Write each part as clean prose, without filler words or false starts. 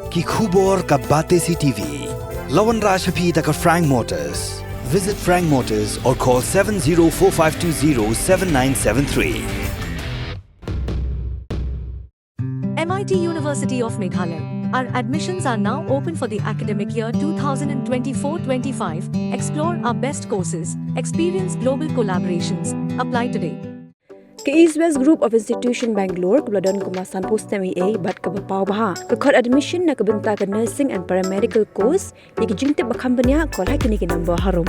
ki khubor ka Bate CTV. Lawan Rashapi taka Frank Motors. Visit Frank Motors or call 7045207973. MIT University of Meghalaya. Our admissions are now open for the academic year 2024-25. Explore our best courses, experience global collaborations. Apply today. Ke East West Group of Institution Bangalore kebeladon kemasan postemi A bat ke bapau baha ke kod admission na kebenta ke nursing and paramedical course yang jingte bakambanya kol hakini ke number harum.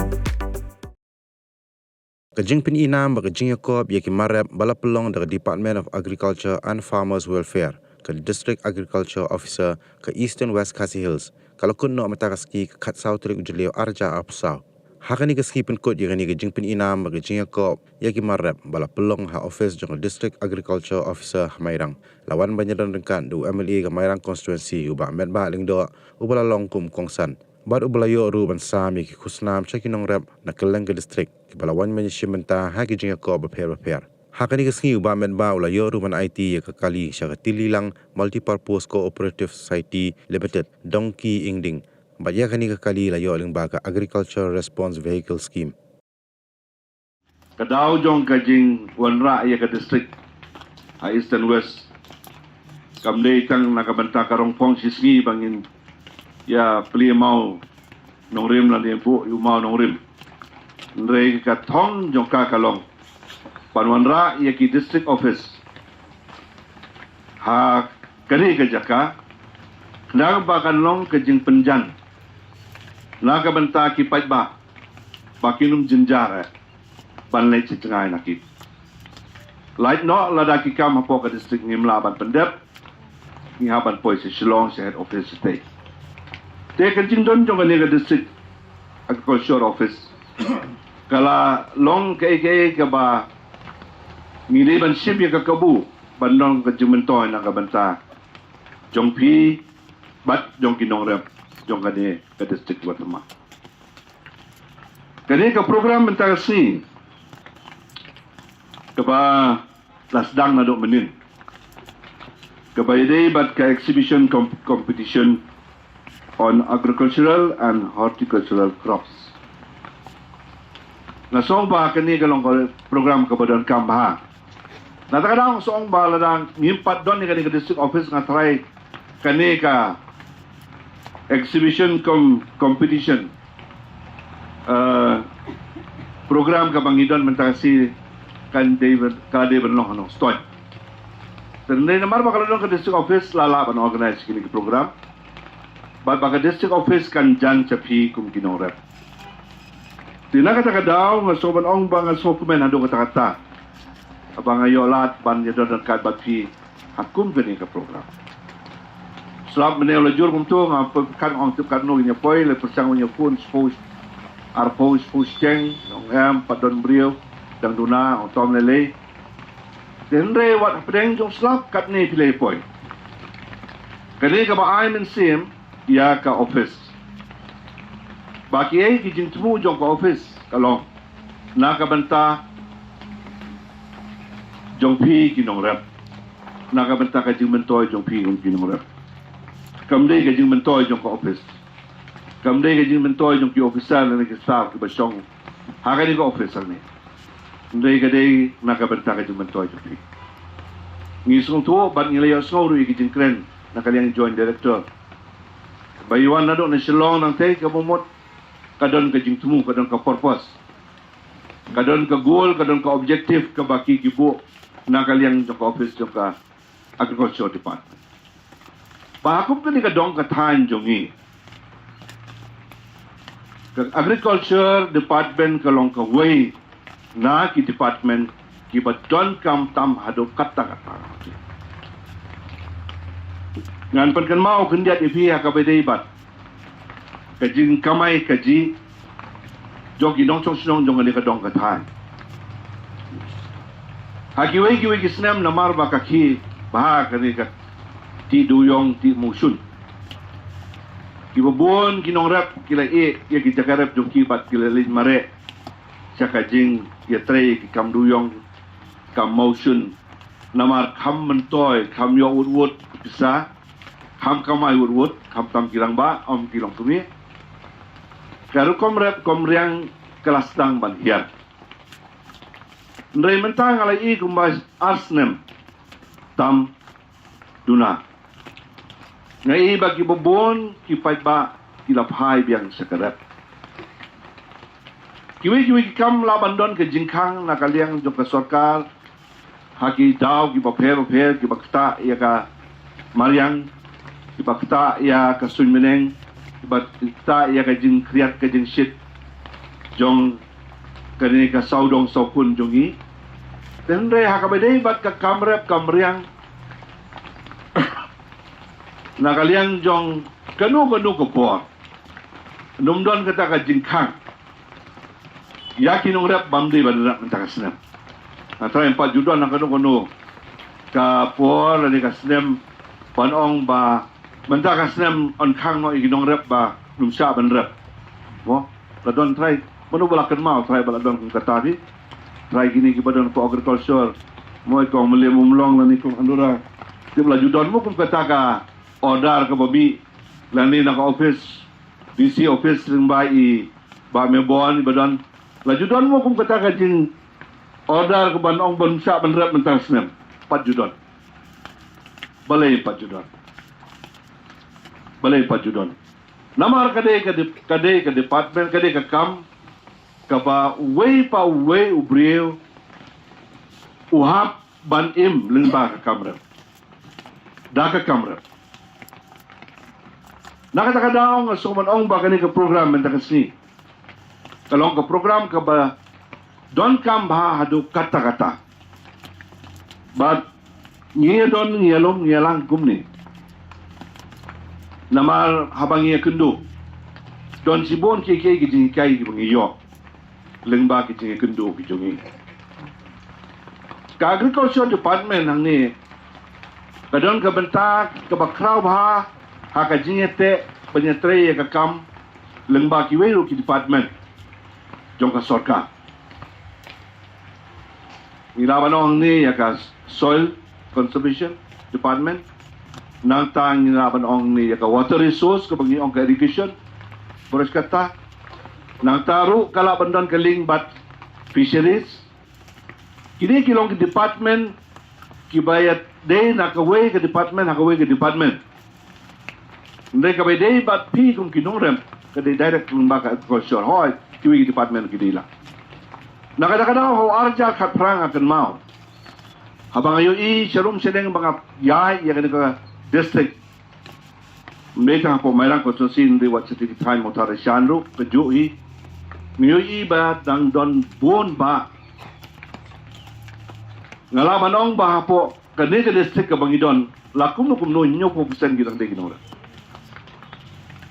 Kajing pin inam bagi jing yakob yaki marab bala pelong dari Department of Agriculture and Farmers Welfare ke District Agriculture Officer ke Eastern West Khasi Hills kalau kun no matakaski ke Khat South Trik Ujulio Arja Apsau. Hakani ke ski pin kod yakani ke jing pin inam bagi jing yakob yaki marab bala pelong ha office jong District Agriculture Officer Hamairang lawan banyadan rengkan du MLA ke Hamairang constituency ubah met ba lingdo ubala longkum kongsan bad ubala yo ru ban sami ki khusnam chakinong rap na keleng ke district ki balawan management ha ki jing yakob beper Hakani ke ski ubah met ba ula yo ru ban IT ya ke kali sya tililang Multipurpose Cooperative Society Limited Dongki Ingding But ya kani kali la yo ling ba ka Agriculture Response Vehicle Scheme. Kadau jong kajing wanra ya ka district ha Eastern West. Kamdei kang nakabanta karong pong sisgi bangin ya pli mau nongrim la ni bu yu mau nongrim. Ndrei ka thong jong ka kalong. Panwanra ya ki district office. Ha kani ka jaka nang ba kanlong kajing penjan. Naga banta ki pai ba bakinum jinjara ban le chitngai nakit light no lada ki kam hapo ka district ngimla ban pendep ni haban poi se Shillong se head office state te kan jing don jong ne ka district agriculture office kala long ke ba ni le ban ship ya ka kabu ban long ka jimentoy na ka banta jong pi bat jong kinong rep jong kani ke district Watama. Kani ke program mentara si keba lasdang na dok menin. Keba ide bat ke exhibition competition on agricultural and horticultural crops. Na song ba kani kalong program kebadan kambaha. Na takadang song ba ladang ngimpat don ni kani ke district office nga try kani ka exhibition competition program ka bangidon mentasi kan David long ano stoy tende namar bakal ka district office lala ban organize kini program ba baka district office kan jan chapi kum kinorep tinaka takadaw nga soban ong bang sokumen ado kata abang ayolat ban yadon kad batfi hakum kini ka program Selap menel lejur kumtu ngap kan ong tip kan no nya poi le persang nya pun spos arpos pusceng ngam padon brio dang duna ong tom lele denre wat pedeng jong selap kat ni pile poi kani ka ba ai men sim ya ka office baki ai ki jing tmu jong ka office kalong na ka banta jong pi kinong rep na ka banta ka jing mentoy jong pi kinong rep Kamdei ka jing mentoy jong ka office. Kamdei ka jing mentoy jong ki officer na nag-staff ki basyong. Haka ni ka officer ni. Kamdei ka day nakabenta ka jing mentoy jong ki. Ngisong tuwo, bat ngilayo snow rin ki jing kren na kaliyang joint director. Bayuan na doon na Shillong ng tay kabumot. Kadon ka jing tumu, kadon ka purpose. Kadon ka goal, kadon ka objective, ka baki gibo na kaliyang jong ka office jong ka agriculture department. Pahakup ka ni kadong katahan jongi. Agriculture department kalong kaway na ki department ki ba don kam tam hado kata-kata. Ngan pankan mau kendiat ipi hakabay bat. Kajing kamay kaji jogi dong chong sinong jong ni kadong katahan. Hagiway kisnem namar bakaki bahag kani kat ti duyong ti musun. Kibabuon kinong rep kila ya kijakarep jong kibat kila lin mare. Siya kajing ya tray kam duyong kam musun namar kam mentoy kam yo udwud bisa ham kamai wut ham tam kirang ba om kilong tumi karu komriang kelas dang ban hian ndrei mentang ala I kumbas arsnem tam duna ngai bagi bobon ki pai ba kilaphai biang sakarat kiwi kam labandon ke jingkhang nakaliang jok sarkar haki daw ki bapher ki bakta ya ka mariang ki bakta ya ka sunmeneng ki bakta ya ka jing kriat ka jing shit jong kani ka saudong saupun jongi tenre hakabedei bat ka kamriang nakaliang jong kanu ko por numdon kata ka jingkhang yakin rep bamdi badrak mentakasnem antara 4 juta nak kanu ka por ni kasnem panong ba mentakasnem on khang no iginong rep ba numsha ban rep mo ladon try manu balakan mau try baladon kum kata ni try gini ki badan for agriculture mo ko mele mumlong ni kum andura ti bala judon mo kum kata ka order ka babi lani nak office DC office ringbai ba mebon badan lajudon mo kum kata ka jing order ke banong bansa banrep mentasnem 4 judon balai 4 judon namar kade ke department kade ke kam ka ba way ubreu uhap ban im lengba ka kamrep da ka kamrep nakata daong so manong ba kani ka program mentakasni kalong ka program ka ba don kam ba hadu kata-kata but ngiyalong ngiyalang gumni namar habang iya kendu don sibon keke gijing kai gibangiyo lengba gijing kendu gijongi ka agriculture department hang ni kadon ka bentak ka bakraw ba haka jingete penyetre ka kam lengba kiwero ki department jong ka sarkar Nilabanong ni yaka soil conservation department nang tang nilabanong ni yaka water resource kabang ong ka irrigation boros kata nang taru kala bandan kaling bat fisheries kini kilong ke department kibayat day nakaway ke department ndai kabay day bat pi kung kinongrem kadai direct lumbaka agriculture hoy kiwi department kidila nakadakadaw ho arja katprang akan mau habang ayo sharum sedeng mga yay yakan ka district mereka po mayroong konstruksi hindi wat sa tititay mo tara syanro kajui ngayon ba dang don buon ba ngalamanong ba po kanina district ka bangidon lakum no kumno nyo po persen gidang day ginora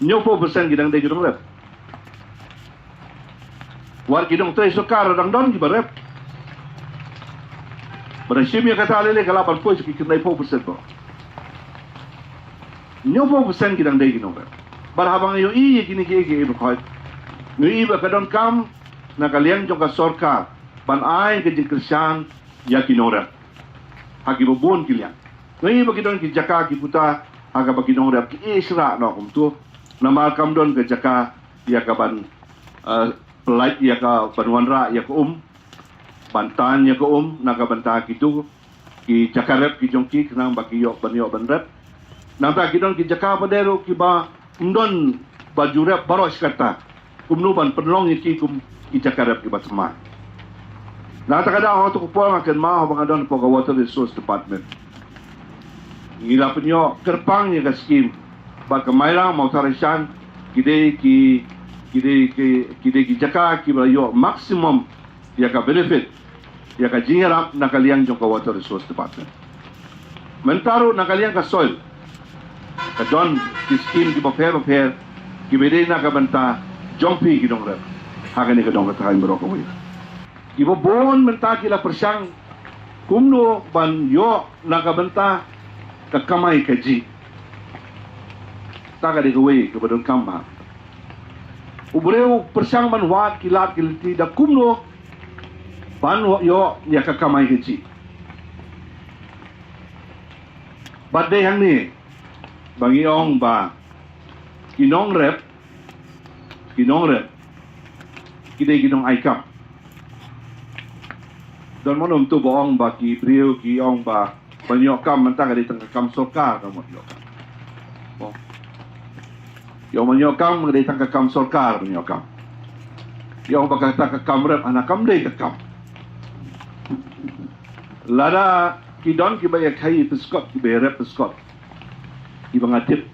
nyo po persen gidang day ginora war kidong tay sukar dang don gibarep berasim ya kata alele kalapan po sekitar 4% po nyo po persen gidang day ginora barhabang yo kini bakit ngayon ba kadon kam nakaliang jong ka sarkar banay ka jingkrisyang ya kinora hagi bobon kiliang ngayon ba kidon ki jaka ki puta haga ba kinora ki isra no kumtu namal kam don ka jaka ya ka ban pelait ya ka banwanra ya ka bantan ya ka nakabanta kitu ki jakarep ki jongki kenang bakiyo banyo banrep nang ta kidon ki jaka padero ki ba ndon bajurep baros kata kumnuban penlong ki kum ki jakarep ki batma nang ta kada ho to ko akan ma ho bangadon po ka water resource department ngila penyo kerpang ya ka scheme ba ka mairang mau tarasan kide ki jaka ki bayo maximum ya ka benefit ya ka jingarap nakaliang jong ka water resource department mentaro nakaliang ka soil ka don ki scheme ki bapher ki bede na ka banta jompi ki dong rep hagan ni ka dong ka tayo bro ko wi ki bon menta ki la persang kumno ban yo na ka banta ka kamay ka ji taka di ka wi ka badon kamba ubreu persang man wat kilat kiliti da kumno pan yo ya kakamay kici badde hang ni Bagi ong ba kinong rep kidai kinong aikam dan monom tu boong ba ki brio ki ong ba banyokam mentang di tengah kam sorkar kamu nyokam oh yo manyokam di tengah kam sorkar manyokam yo ba kata kam rep anakam dei kam lada kidon ki baya kai peskot ki baya rep peskot ki bangatip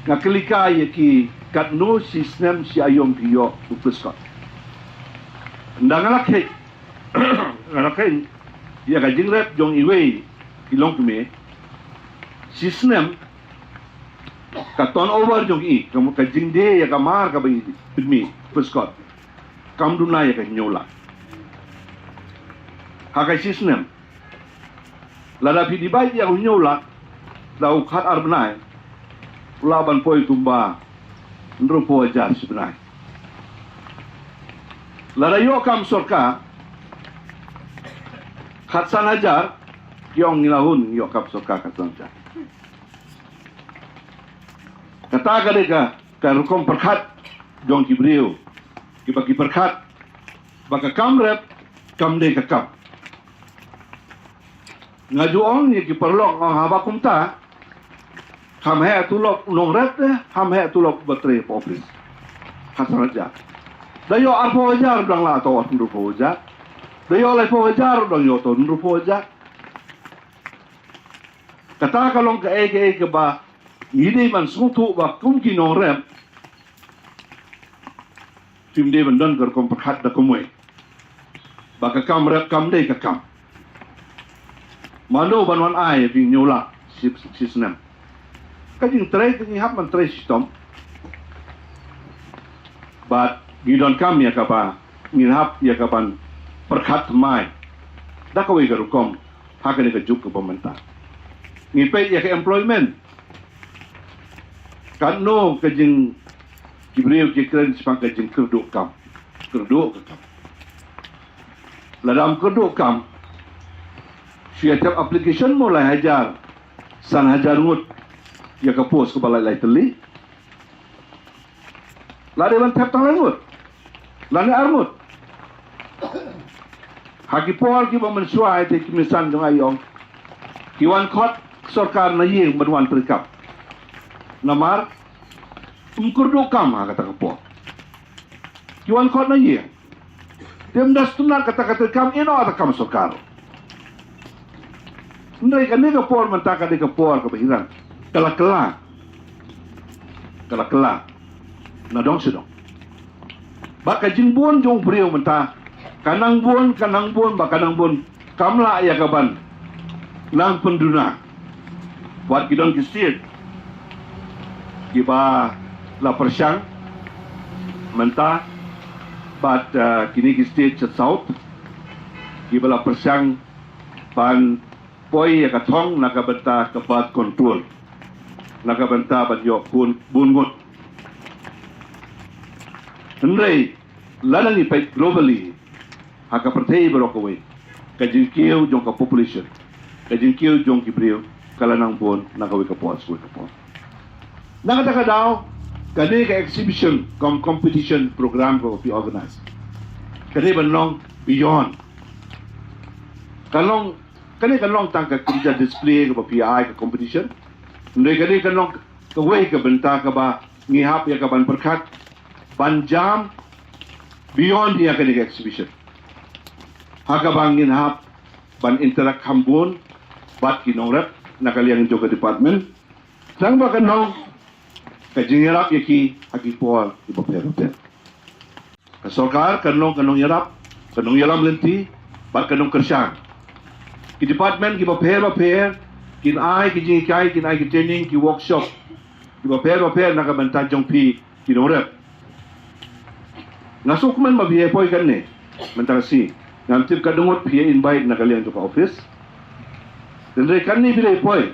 ngakelika ye ki kat no sistem si ayom ki yo peskot ndangalak he ngalak ya ka jingrep jong iwe ilong keme sistem ka ton over jong i kamu ka jingde ya ka mar ka bai pidmi peskot kam duna ya ka nyola ha ka sistem lada pidi bai ya nyola lau khat arbnai laban poi tumba nrupo ajar sebenarnya lada yo kam sorka khat sanajar yong ngilahun yo kam sorka khat sanajar kata kade ka rukom perkhat jong kibriu ki bagi perkhat baka kamrep kamde ka kap ngajuong ni ki perlok ang haba kumta ham he tulok nong rep ham he tulok batre popis hasaraja dayo arpo ajar dang la to nrupo ajar dayo le po ajar dang yo to nrupo ajar kata kalong ka eke ba ini man sutu ba kum ki nong rep tim de ban ker kom perkhat da kumwe baka kam rep kam de ka kam mano banwan ai bi nyola sistem kajing tray kini hap man tray sistem but gidon kam ya kapa ngilhap ya kapan perkhat mai dakawi garukom hakane ka juk ka pemerintah ngipe ya ka employment kan no kajing kibriu ki kren sepang kajing kerduk kam ladam kerduk kam siap application mulai hajar san hajar ngut ya ka post ke balai lai teli lade ban tap tang ngut lane armut haki por ki ba mensuai te ki misan jong ayong ki wan khot sarkar na yeng banwan perkap namar umkurdo kam ha kata por ki wan khot na yeng dem das tunar kata kam ino ata kam sarkar ndai kan ni ka por mentaka de ka por ka bahiran kala na dong sidong baka jingbon jong brio menta kanang bon ba kanang bon kamla ya kaban nang penduna buat kidon kisir kiba la persyang menta bat kini kisir chat south kiba la persyang pan poi ya katong nakabenta kabat control nakabenta ban yo bungut Henry ladang ni pai globally haka pertai berokawai kajing kieu jong ka population kajing kieu jong kibriu kala nang bon nakawi ka pos ko ka pos nakata ka daw kani ka exhibition competition program ko pi organize kani banong beyond kalong kani kalong tangka kerja display ko pi ai ka competition ndai kani kalong ka way ka benta ka ba ngihap ya ka ban perkhat ban jam beyond dia kani ka exhibition haka bangin hap ban interak hambun bat kinong rep nakaliang juga department sang bakan nong kajingerap yaki haki poal iba per kasorkar kanong yarap kanong yalam lenti bat kanong kersyang ki department ki ba per kin ai ki jingai kin ai ki training ki workshop ki ba per nakabanta jong pi kinong rep ngasuk man mabiye poy kan ne mentasi ngamtip kadungot pia invite nakalian to ka office dan re kan ni bile poy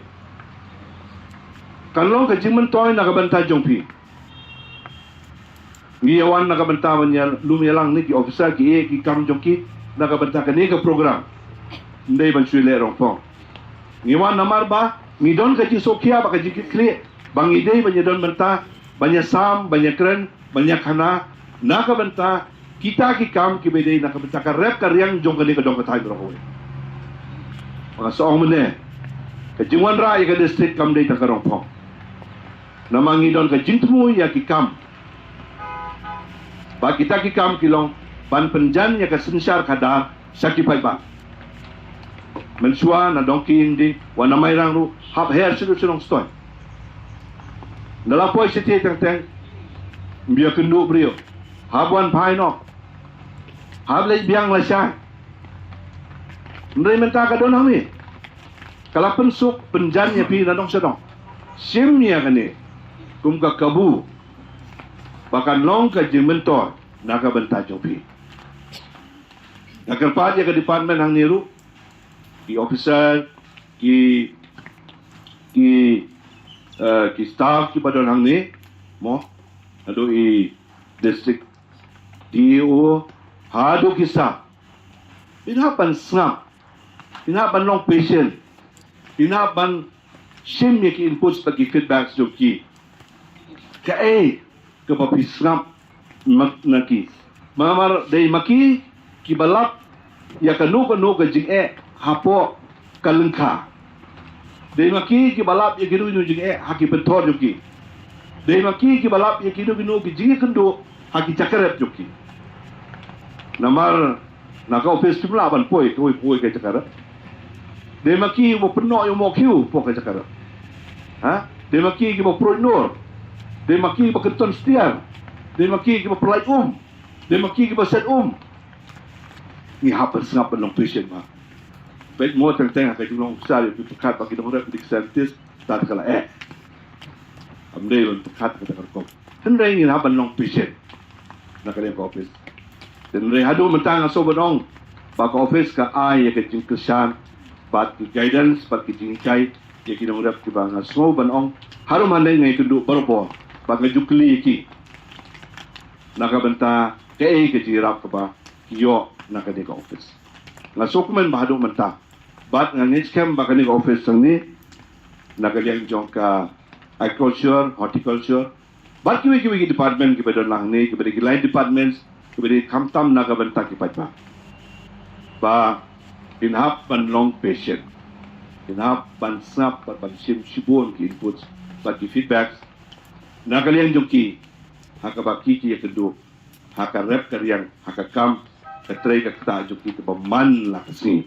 kanlong ka jingman toy nakabanta jong pi ngiyawan nakabanta nya lumialang ni ki officer ki e ki kam jong ki nakabanta ka ni ka program ndai ban sui le rong pong ngiwan namar ba ngidon ka ji sokia ba ka ji kle Bang ide banyak don benta, banyak sam, banyak keren, banyak hana, naka benta, kita kikam kibede naka benta ka rep karyang jong kani ka dong ka tayo rohoy. Mga soong mene, ka jingwan ra ka district kam day ta karong pong. Namangi don ka jintmu ya kikam. Ba kita kikam kilong ban penjan ya ka sensyar kada sakipay ba. Mensua na dongki hindi wana may rang ru hap hair sunong stoy. Nalapoy si titang teng biya kendu brio. Habuan pai no. Hab lay biang la sya. Ndray menta ka don hami. Kala pensuk penjan ya pi na dong sedong. Sim ya kani. Kum ka kabu. Bahkan long ka jimentor naga benta jopi. Nakarpad ya ka department hang niru. Ki officer, ki staff ki badon hang ni, mo, ado i district DO, hado ki staff. Pinapan snap, pinapan long patient, pinapan sim ki inputs pagi feedbacks jo ki. Kae, kapapi snap naki. Mamar day maki, ki balap, ya kanu ka jing hapo kalengka. Dei maki ki balap ya gidu jing haki pentor juki. Dei maki ki balap ya gidu ki jing kendo haki cakaret juki. Namar naka office pula ban poi ke cakaret. Dei maki mo peno yo mo kiu po ke cakaret. Ha? Dei maki ki mo proinor. Dei maki mo kenton setiar. Dei maki ki mo pelai Dei maki ki mo set Ni hapan sengap long patient ma. Baik mo teng-teng kay tulong usal yu pekat bagi dong rep dik scientist tat kala amdei lon pekat kata karkom hendai ngin haban long patient na kali ko office hendai hadu mentang aso bodong ba ko office ka ai ya ke jingkesan bat guidance bat ke jingkai ya ki dong rep ki bang aso banong haru mandai ngai kundu baropo ba ka jukli ki naka benta ke ke jirap ka ba yo na kali ko office ngasukmen bahadu mentang Bat nga ngitskem baka ni office sang ni nagaliang jong ka agriculture, horticulture. Bat kiwi department kibadon lang ni kibadi lain departments kibadi kamtam nagabanta kipat ba. Ba inhap ban long patient. Inhap ban snap ban shibon ki inputs bat ki feedbacks nagaliang jong ki hakabaki ki yakedu haka rep karyang haka kam katray ka kata jong ki man la kasi